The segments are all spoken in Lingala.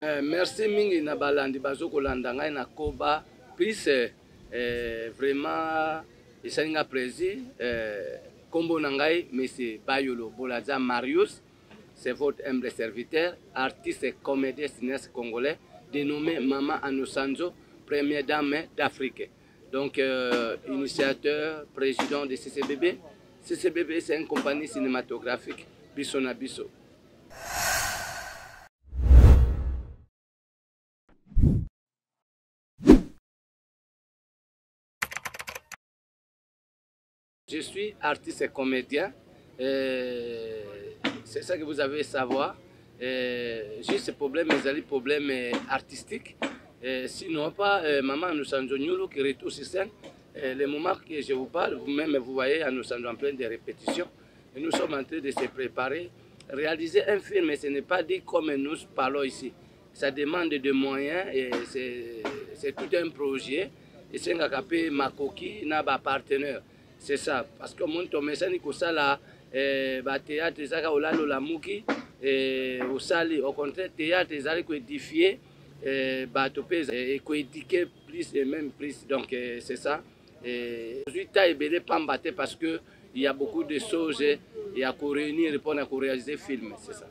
Merci mingi na balandi bazo kolanda ngai na koba plus vraiment esalinga plaisir kombo na ngai monsieur Bayolo Bolaza Marius, c'est votre humble serviteur, artiste et comédien cinéaste congolais dénommé Mama Anosanzo, première dame d'Afrique. Donc initiateur, président de CCBB. CCBB c'est une compagnie cinématographique biso na biso. Je suis artiste et comédien, c'est ça que vous avez à savoir. Juste ce problème, les problèmes artistiques. Sinon pas, maman nous sommes qui retourne sur scène. Le moment que je vous parle, vous-même vous voyez, nous sommes en plein de répétitions. Et nous sommes en train de se préparer. Réaliser un film, mais ce n'est pas dit comme nous parlons ici. Ça demande des moyens et c'est tout un projet. Et c'est un capé makoki n'a pas partenaire. C'est ça, parce que mon tomesani kosala théâtre ezaka olalo la muki au sali, au contraire théâtre ezali ko édifier bato pe et ko éduquer plus et même plus, donc c'est ça. Aujourd'hui ta ebele pambate parce que il y a beaucoup de choses et à réunir pour réaliser film, c'est ça.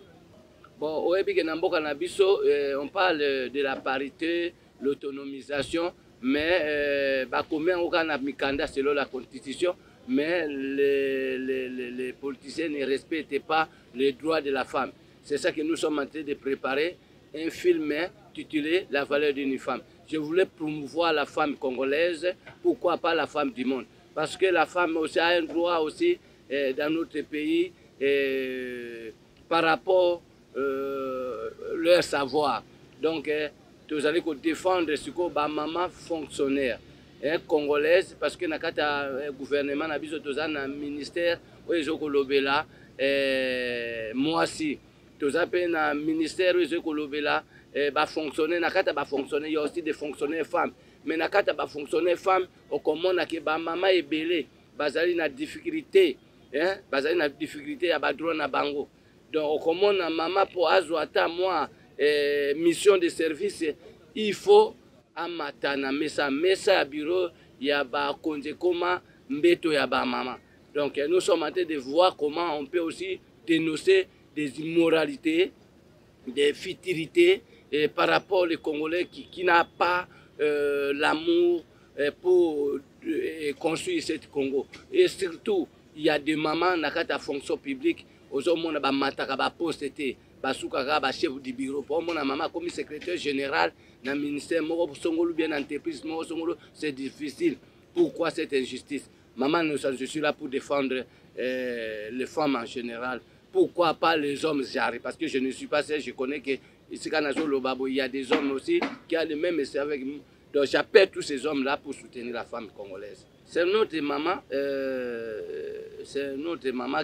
Bon, au Ebi Genamboka Nabiso, on parle de la parité, l'autonomisation, mais combien on a mis selon la constitution, mais les politiciens ne respectent pas les droits de la femme. C'est ça que nous sommes en train de préparer, un film intitulé La valeur d'une femme. Je voulais promouvoir la femme congolaise, pourquoi pas la femme du monde? Parce que la femme aussi a un droit aussi dans notre pays par rapport leur savoir. Donc, vous allez défendre ce que ma maman fonctionnaire congolaise, parce que dans le gouvernement, dans un ministère, où ils ont lobela, moi aussi, tous appels dans le ministère, où ils ont lobela, fonctionner, il y a aussi des fonctionnaires femmes. Mais dans le fonctionnaire femmes, au comment que ma maman est belée, bazali na difficulté, bazali na difficulté à badro na bango. Donc, comme on a maman pour azouata, moi, mission de service, il faut amatana, mais ça à bureau, il y a ba konze koma, mbeto ya ba maman. Donc, nous sommes en train de voir comment on peut aussi dénoncer des immoralités, des futilités par rapport aux Congolais qui n'ont pas l'amour pour construire ce Congo. Et surtout, il y a des mamans dans la fonction publique. Aujourd'hui, on a poste basuka chef du bureau pour mon maman comme secrétaire général dans le ministère songolo bien entreprise c'est difficile. Pourquoi cette injustice? Maman, je suis là pour défendre les femmes en général. Pourquoi pas les hommes? J'arrive parce que je ne suis pas seul, je connais que ici il y a des hommes aussi qui ont le même message avec nous. Donc j'appelle tous ces hommes là pour soutenir la femme congolaise. C'est notre maman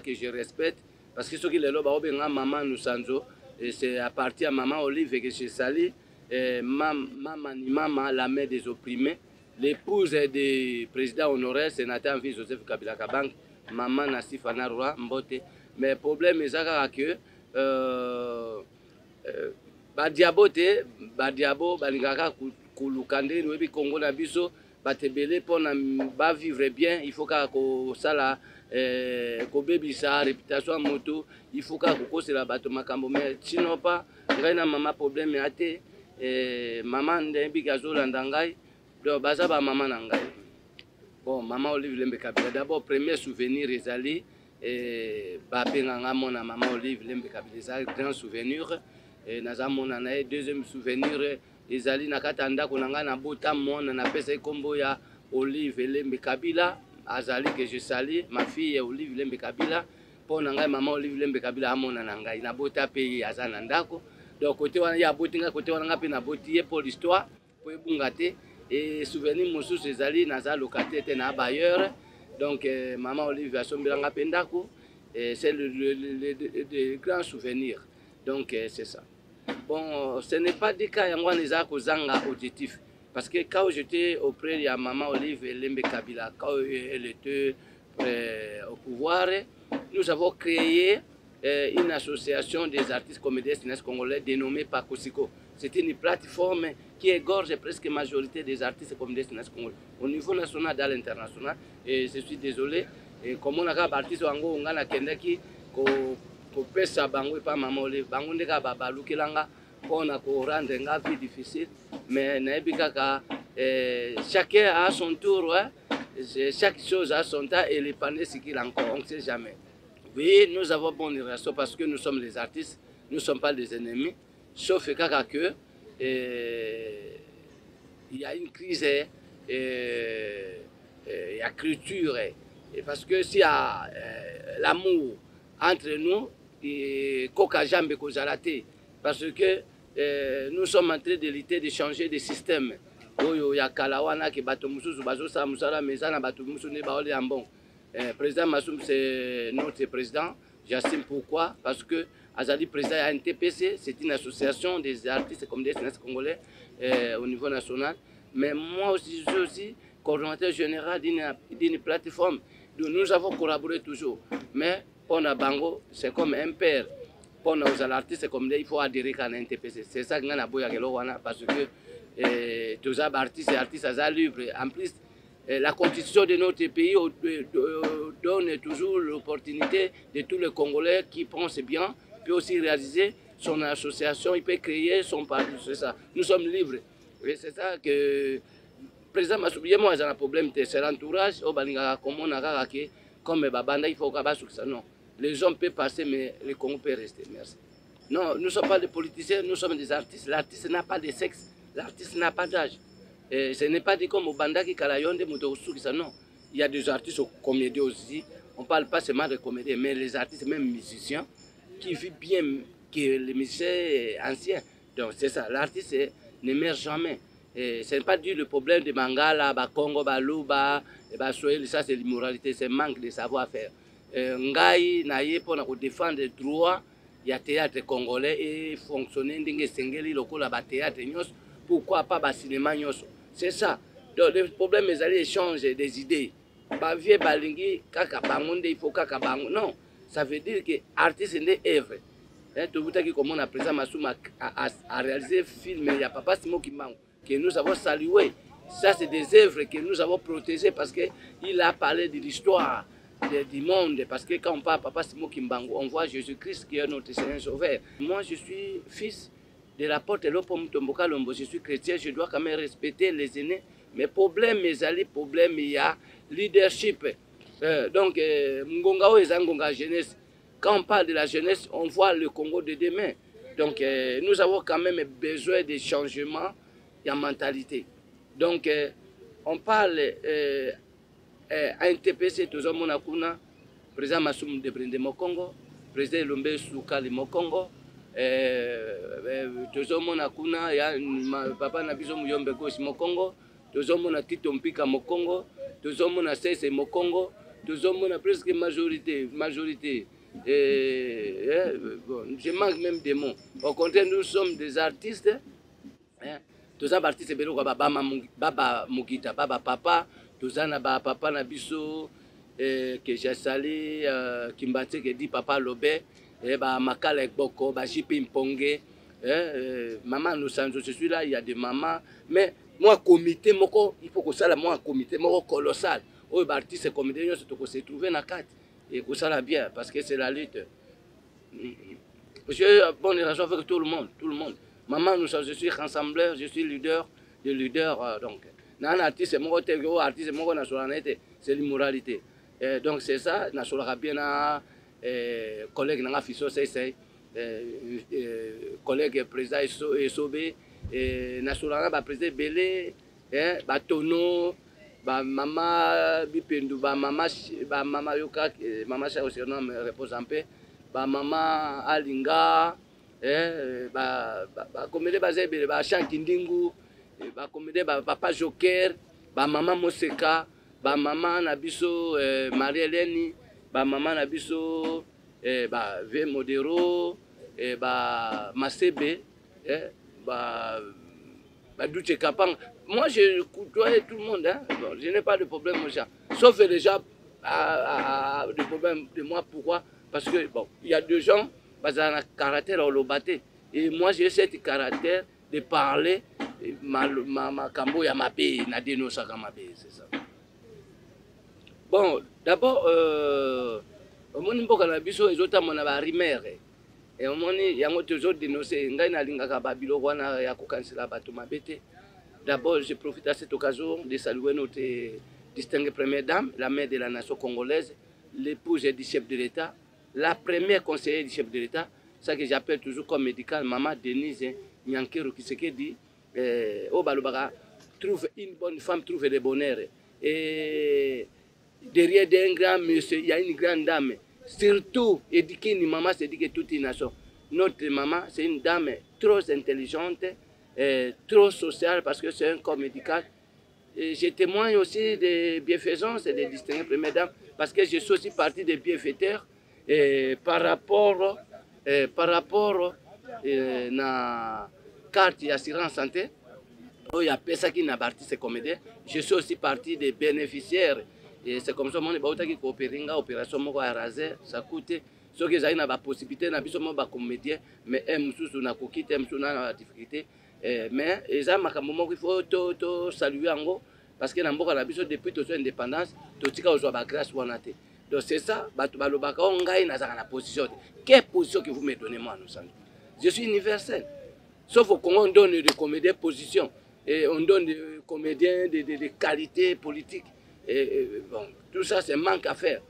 que je respecte. Parce que ce qui est là, maman nous sanzo, c'est à partir de maman Olive que je salue, maman, la mère des opprimés, l'épouse du président honoraire, sénateur Joseph Kabila Kabange, maman Nassif Anarwa Mbote. Mais le problème est que Badiabo, Balingaka, Koulukande, Nouébi Congo Nabiso, Batebele pour vivre bien, il faut que ça kobebisa réputation moto, il faut que la bateau makambo, mais sinon pas ngaina mama problème ate maman ndembi gazola ndangai donc baza ba maman nangai. Bon, maman Olive Lembe Kabila d'abord premier souvenir ezali ba benganga mona maman Olive Lembe Kabila ezali grand souvenir et naza mona na deuxième souvenir ezali nakata ndako nanga na bota mona na pesa kombo ya Olive Lembe Kabila azali que je salue ma fille Olive Lembe Kabila pour nanga maman Olive Lembe Kabila amona nanga na bota pays azana ndako donc côté wana ya botinga côté wana pe na botier pour l'histoire pour ebungate et souvenir mosusu ezali naza locataire te na bailleur donc maman Olive asombilanga pe ndako c'est le grand souvenir, donc c'est ça. Bon, ce n'est pas des cas yango neza kozanga objectif. Parce que quand j'étais auprès de maman Olive Lembe Kabila, quand elle était au pouvoir, nous avons créé une association des artistes comédiens cinéastes congolais dénommée Pakosiko. C'est une plateforme qui égorge presque la majorité des artistes comédiens cinéastes congolais au niveau national et à l'international. Et je suis désolé, et comme on a des artistes on a qui kopesa bango pa mamole bango ndeka babalukilanga pona ko rendre nga vie difficile mais nayebi kaka chacun a son tour, hein? Chaque chose a son temps et les panneaux ce qu'il encore on ne sait jamais. Oui, nous avons bonne relation parce que nous sommes les artistes, nous ne sommes pas des ennemis, sauf kaka que il y a une crise, il y a culture, parce que s'il y a l'amour entre nous, et Koka Jambe Kozalate, parce que nous sommes en train de lutter, de changer de système. Oyo ya Kalawana qui bato mususu bazo sa musala mezana bato mususu ne baole ambon. Président Massoum c'est notre président. J'estime pourquoi parce que Azali président à NTPC, c'est une association des artistes comme des cinéastes congolais au niveau national. Mais moi aussi je suis aussi coordonnateur général d'une plateforme. Donc, nous avons collaboré toujours. Mais pour la Bango, c'est comme un père. Pour nos artistes, comme il faut adhérer à l'NTPC. C'est ça que nous avons parce que tous les artistes et artistes sont libres. En plus, la constitution de notre pays donne toujours l'opportunité de tous les Congolais qui pensent bien, peut aussi réaliser son association, il peut créer son parti. C'est ça. Nous sommes libres. Et c'est ça que le président Massoubie, moi, j'ai un problème, c'est l'entourage. Comme Babanda, il faut que non. Les hommes peuvent passer, mais le Congo peut rester. Merci. Non, nous ne sommes pas des politiciens, nous sommes des artistes. L'artiste n'a pas de sexe, l'artiste n'a pas d'âge. Ce n'est pas dit comme au Banda qui Kalayonde, non. Il y a des artistes comédiens aussi. On ne parle pas seulement de comédiens, mais les artistes, même musiciens, qui vivent bien que les musiciens anciens. Donc c'est ça, l'artiste ne meurt jamais. Ce n'est pas dû le problème de Mangala, Congo, Luba, ça c'est l'immoralité, c'est le manque de savoir-faire. Ngai naye pour défendre les droits, il y a théâtre congolais et fonctionner ndenge sengeli lokola ba théâtre nyos, pourquoi pas ba cinéma nyos. C'est ça. Donc le problème est d'aller échanger des idées. Ba vie balingi kaka bangonde il faut kaka bango. Non, ça veut dire que artiste n'est œuvre. Tout le monde comme on a président Massoum a réalisé un film, il y a Papa Simon Kimbangu que nous avons salué. Ça c'est des œuvres que nous avons protégées parce qu'il a parlé de l'histoire du monde, parce que quand on parle Papa Simon Kimbangu, on voit Jésus-Christ qui est notre Seigneur Sauveur. Moi, je suis fils de la porte Lopom Tomboka Lombo, je suis chrétien, je dois quand même respecter les aînés. Mais problème, il y a leadership. Donc, Mngongao et Zangonga jeunesse. Quand on parle de la jeunesse, on voit le Congo de demain. Donc, nous avons quand même besoin de changements en mentalité. Donc, on parle à NTPC, tout le monde a président Massoum de Brinde Mokongo, président Lombe Soukali Mokongo, tout le monde a papa Nabiso Muyombe Gosi Mokongo, tout le monde a Tito Mpika Mokongo, tout le monde a Sese Mokongo, tout le monde a presque majorité. Bon, je manque même des mots. Au contraire, nous sommes des artistes. Tous les artistes, c'est Baba Mugita, Baba Papa, tous les Papa Nabiso, que j'ai salé, Kimbate, qui dit Papa Lobé, Makala Boko, JP Mpongue, maman, nous sommes, je suis là, il y a des mamans, mais moi, comité, il faut que ça, moi, comité, colossal. Les artistes, comédiens, se trouver dans la carte. Et que ça va bien, parce que c'est la lutte. J'ai une bonne relation avec tout le monde, Maman, je suis rassembleur, je suis leader, donc. Un artiste, c'est l'immoralité. Donc c'est ça, je suis bien collègue dans la FISO, collègue président Esobé, je suis président Belé, Tono, maman Bipendou, maman Yoka, maman Chaosirno me repose en paix, maman Alinga, comédie basée sur Kindingu, comédie Papa Joker, maman Moseka, maman Nabiso Marie-Hélène, maman Nabiso V Modero, Masebe, Douche Kapang. Moi, je côtoie tout le monde. Hein. Bon, je n'ai pas de problème, mon chat. Sauf les gens, des problèmes de moi. Pourquoi? Parce que, bon, il y a des gens, ils ont un caractère au lobaté. Et moi, j'ai ce caractère de parler, ma cambo ya mabe, na dénoncer mabe, c'est ça. Bon, d'abord, au monde mboka na biso ezotama ba rimere. Et au monde yango toujours dénoncer ngai na lingaka ba biloko wana ya kokansela bato mabete. D'abord, je profite à cette occasion de saluer notre distinguée première dame, la mère de la nation congolaise, l'épouse du chef de l'État, la première conseillère du chef de l'État, ça que j'appelle toujours comme médical, maman Denise Nyankero, qui se dit, oh Balobara, trouve une bonne femme, trouve le bonheur. Et derrière d'un grand monsieur, il y a une grande dame. Surtout, éduquer une maman, c'est dire que toute une nation. Notre maman, c'est une dame trop intelligente, trop sociale, parce que c'est un corps médical. Et je témoigne aussi des bienfaisances et des distinguées premières dames, parce que je suis aussi partie des bienfaiteurs par rapport à la carte d'assurance santé. Il y a personne qui n'a parti ces comédiens. Je suis aussi partie des bénéficiaires. Et c'est comme ça que je suis coopéré dans l'opération à raser, ça coûte. Ce que j'ai la possibilité, de faire comédien, mais je suis en difficulté. Mais il faut saluer parce que depuis l'indépendance, tout a la grâce. Donc c'est ça, la position. Quelle position que vous me donnez moi? Je suis universel. Sauf au Congo, on donne des comédiens position. Et on donne des comédiens de qualité politique. Bon, tout ça, c'est manque à faire.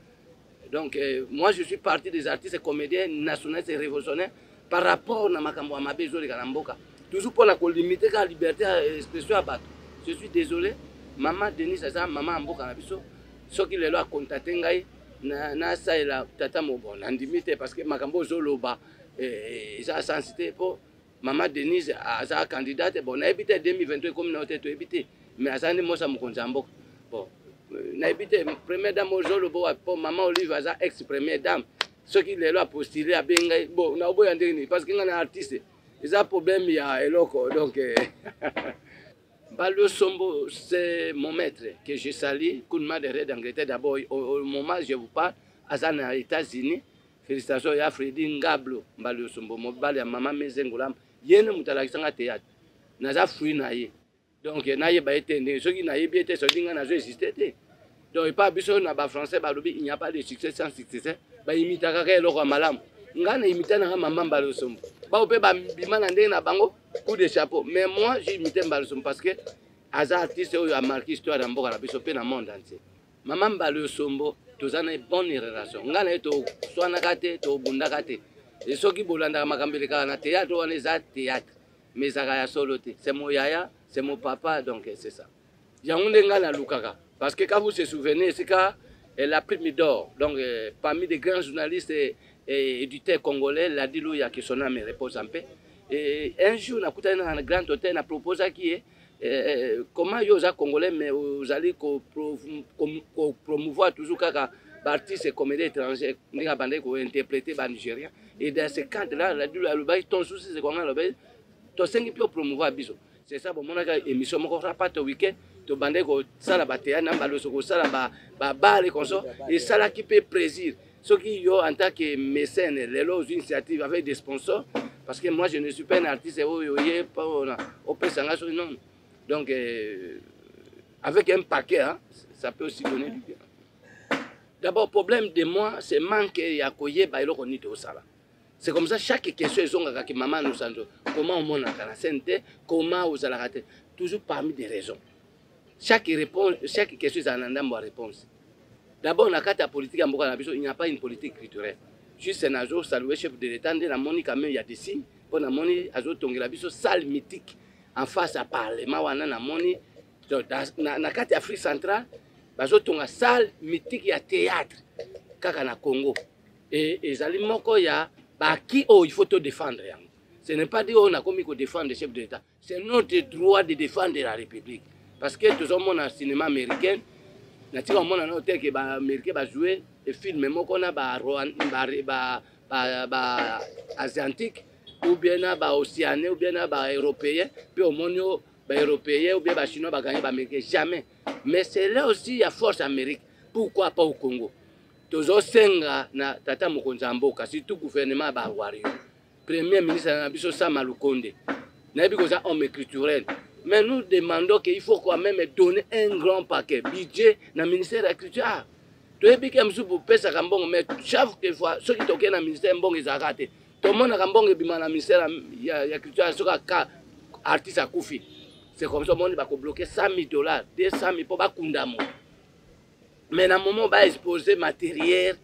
Donc, moi, je suis parti des artistes et comédiens nationalistes et révolutionnaires par rapport à Makambo Amabezo de Galamboka. Toujours pour la limiter la liberté d'expression à battre. Je suis désolé, maman Denis Aza, maman Amboka Nabiso, ceux qui les ont contacté, na ça et la tata Mobon, l'indimité parce que Makambo Zoloba, ils ont sensibilité pour maman Denise Aza candidate. Bon, on a évité 2023 comme on a évité, mais Aza n'est pas mon Amboka. Bon. Na habité première dame ozolo bo pour maman Olive Aza ex première dame ceux qui les ont postulé à benga bon na oboya ndeni parce que ngana artiste ils a problème ya eloko donc Balo Sombo c'est mon maître que je salue Kounma de Red d'Angleterre d'abord au moment je vous parle Aza na États-Unis félicitations ya Freddy Ngablo Balo Sombo mobile ya maman Mezengolam yene mutala kisanga théâtre naza fruit na ye. Donc, il y a des gens qui n'ont pas été existé. Donc, pas besoin de français, il n'y a pas de succès sans succès. Il imite le malam. Il y a des maman Balosum. Coup de chapeau. Mais moi, j'ai imité Balosum parce que les artistes ont marqué l'histoire dans le monde entier. Maman Balosombo, tous ont une bonne relation. Il y a des gens qui ont et ceux qui ont un théâtre, mais c'est mon yaya. C'est mon papa, donc c'est ça. Parce que quand vous vous souvenez, c'est qu'elle a pris d'or. Donc, parmi les grands journalistes et éditeurs congolais, la Dilouya qui son âme repose en paix. Et un jour, on a écouté un grand hôtel, on a proposé qui est comment vous êtes congolais, mais vous allez promouvoir toujours les artistes et comédiens étrangers, qui ont interprété les Nigériens. Et dans ce cadre-là, la Dilouya, ton souci, c'est comment tu sais qu'il promouvoir Biso. C'est ça, bon, mon émission, mon pas au week-end, tu bandes ça la bataille, ça la balle comme ça, et ça là qui peut plaisir. Ceux qui ont en tant que mécène, les lots initiatives avec des sponsors, parce que moi je ne suis pas un artiste, au Pessanga, non. Donc, avec un paquet, hein, ça peut aussi donner du bien. D'abord, le problème de moi, c'est manque à koye, au sala. C'est comme ça, chaque question, ils ont dit maman nous a dit comment on a la santé, comment vous allez rater. Toujours parmi des raisons. Chaque question, c'est une réponse. D'abord, dans la carte politique, il n'y a pas une politique culturelle. Juste un jour, saluer chef de l'État, il y a des signes. Pour la monnaie, il salle mythique en face à Parlement. Dans la carte Afrique centrale, il y a une salle mythique, il y a théâtre, comme au Congo. Et il y a qui il faut te défendre. Ce n'est pas dire qu'on a commis qu'on défendre le chef de l'État. C'est notre droit de défendre la République. Parce que tout le monde dans le cinéma américain, tout le monde dans l'hôtel qui américain va jouer des films qu'on a asiatique ou bien océanais ou bien européen, puis au monde européen ou bien chinois va gagner américain jamais. Mais c'est là aussi il y a force Amérique. Pourquoi pas au Congo? tozo senga na tata mokonzi mboka surtout gouvernement ba wario premier ministre na biso Sama Lukonde na bi koza homme culturel. Mais nous demandons qu'il faut quand même donner un grand paquet budget dans le ministère de la Culture. Tu es bien que pour pesa kambongo mais chaque fois ceux qui toquent dans le ministère mbongo ils arrêtent. Tout le monde a kambongo bima dans le ministère de la Culture sur ka artiste à Koufi. C'est comme ça le monde va bloquer $100,000, $200,000 pour ba kundamo. Mais dans le moment ba exposer matériel,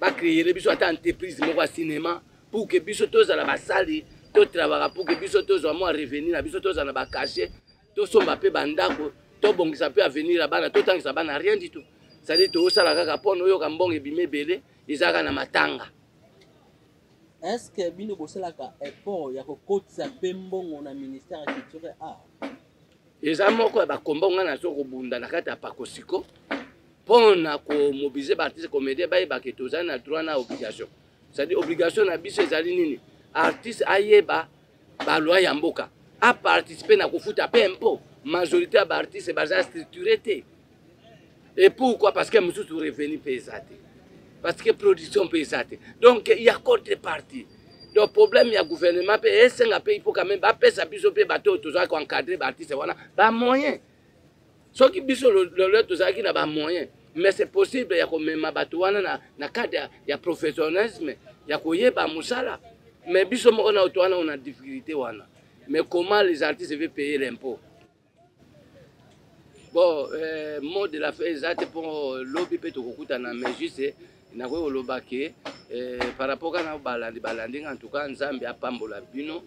ba créer les biso ata entreprise mo kwa cinéma pour que biso tous à la basali to travailler pour que biso tous au moins revenir na biso tous na ba cacher to somba pe bandako to bongisa pe avenir la bana to tangisa bana rien du tout. Ça dit to sala kaka pono yo kambongo ebime belé izaka na matanga. Est-ce que bino bosala ka effort ya ko kotisa pembongo na ministère de culture art? Eza moko ba kombonga na soko bunda na kata pakosiko pona ko mobiliser ba artiste comédien ba ke tozana na droit na obligation. Ça dit obligation na biso ezali nini? Artiste ayeba ba loi ya mboka a participer na kofuta pe impôt majorité ya ba artiste baza structuré té. Et pourquoi? Parce que mususu revenu pesate. Parce que production pesate. Donc il y a contrepartie. Donc problème il y a gouvernement pe esenga pe il faut quand même ba pesa biso pe bato toza ko encadrer ba artiste wana ba moyen. Ce qui biso le toza ki na ba moyen. Mais c'est possible ya ko mema bato wana na cadre ya professionnalisme ya ko yeba musala. Mais biso moko na otoana on a difficulté wana. Mais comment les artistes veulent payer l'impôt? Bon, mot de la fin exact pour lobby pe to kokuta na mais juste na ko lobake par rapport à balandi en tout cas Nzambe apambola bino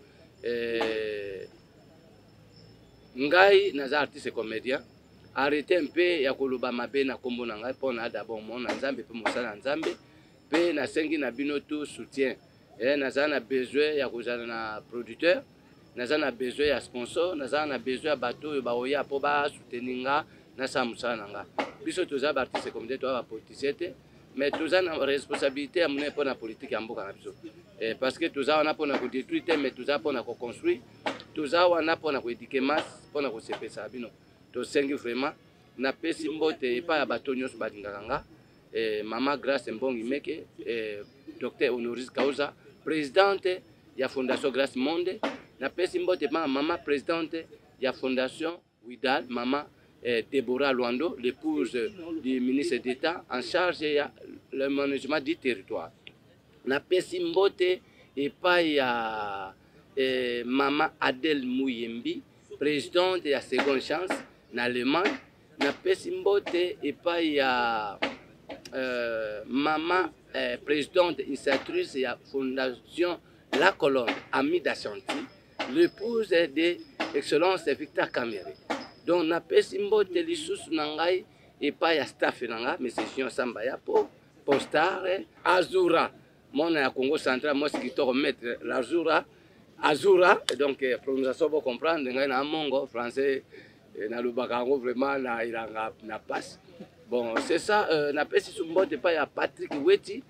ngai naza artiste comédien arrêtez un peu ya koloba mabe na kombo na ngai pona d'abord mon Nzambe pe mosala Nzambe pe na sengi na bino tout soutien. Naza na besoin ya kozala na producteur, naza na besoin ya sponsor, naza na besoin ya bato ba oya po ba souteninga na samusana nga. Biso toza ba artiste comédien to ba politicien mais toza na responsabilité ya mune pona politique ya mboka na biso. Parce que toza wana pona ko détruire mais toza pona ko construire, toza wana pona ko éduquer masse, pona ko sepesa bino. To sengi vraiment na pesi mbote epa ya bato nyonso balingaka nga. Mama Grace Mbongi Meke, Dr Honoris Causa, présidente ya Fondation Grace Monde, na pesi mbote pa mama présidente ya Fondation Widal, mama Deborah Luando, l'épouse du ministre d'État en charge ya le management du territoire. Na pesi mbote epa ya mama Adèle Mouyembi, présidente ya Seconde Chance na Allemagne. Na pesi mbote epa ya maman présidente initiatrice de la Fondation La Colonne, Amie d'Ashanti, l'épouse de l'excellence Victor Kamere. Donc, na pesi mbote lisusu nangai et pas ya staff nanga, mais c'est Jean Sambaya pour Postar Azura. Mon na Congo central, moi c'est qui maître l'Azura, Azura, donc prononciation pour comprendre ngai na mongo français na lubakango vraiment na ilanga na passe. Bon, c'est ça, na pesi sumbote pa ya Patrick Weti,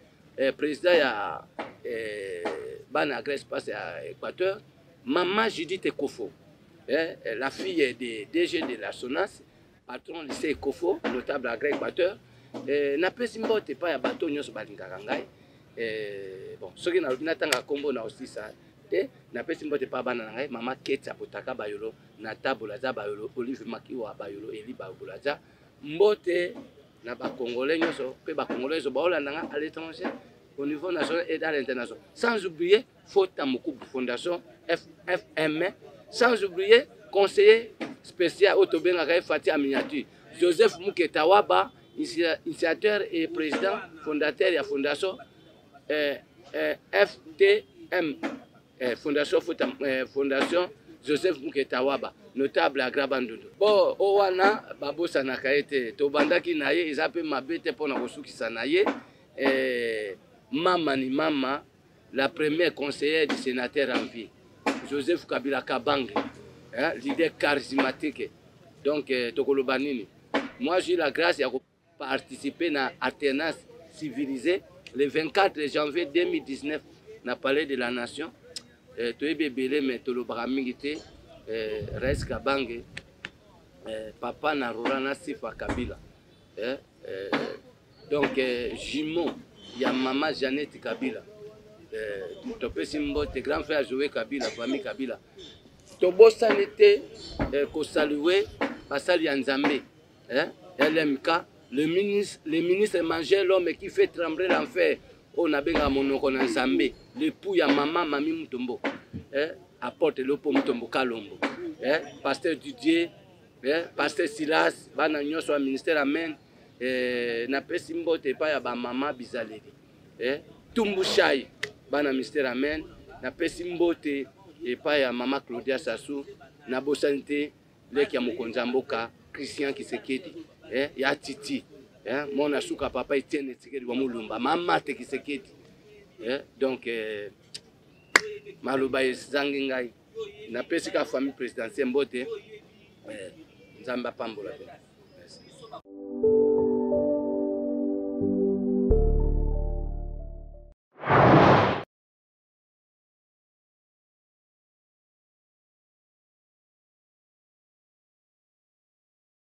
président ya Bana Grèce passe à Équateur, maman Judith Ekofo, la fille de DG de la SONAS, patron lycée Ekofo, notable à Grèce Équateur, na pesi mbote pa ya bato nyonso balingaka ngai. Bon, soki na natanga kombo na aussi ça, na pesi mbote pa bana ngai, mama Ketsa Potaka Bayolo, na tabulaza Bayolo, Olive Makiwa Bayolo, Eli Babulaza. Mbote na ba Congolais nyonso pe ba Congolais zo baolanda à l'étranger au niveau national et à l'international. Sans oublier Fota Mokubu Fondation FFM, sans oublier conseiller spécial Otobenga Fati à miniature Joseph Muketawaba, initiateur et président fondateur de la fondation FTM, fondation Joseph Muketawaba, notable à Grabandundu. Bon, Owana, Babosa Nakaete, Tobandaki Naye, ils appellent ma bête pour la ressource Sanaye. Mama ni Mama, la première conseillère du sénateur en vie, Joseph Kabila Kabange, leader charismatique. Donc, Tokolobanini. Moi, j'ai eu la grâce de participer à l'alternance civilisée le 24 janvier 2019 dans le Palais de la Nation. Toyebe Belé, mais Tolobaramingite, Rais Kabange, Papa Narura Nasifa Kabila. donc jumeau ya maman Jeannette Kabila topesi mbote grand frère Joé Kabila famille Kabila tobosani te kosalue basali ya Nzambe LMK le ministre manger l'homme qui fait trembler l'enfer on a benga monoko na Nzambe l'époux ya maman Mami Mutombo apporte le po Mutombo Kalombo pasteur Didier pasteur Silas bana nyonso wa ministère amen na pesi mbote pa ya ba mama Bizaleri Tumbu Shai bana ministère amen na pesi mbote pa ya mama Claudia Sassou na bosanité leki ya mokonza mboka Christian Kisekedi ya Titi mona suka papa Etienne Tshisekedi wa Mulumba mama te Kisekedi donc maloba ezangi ngai na pesi ka famille présidentielle mbote Nzamba pambola.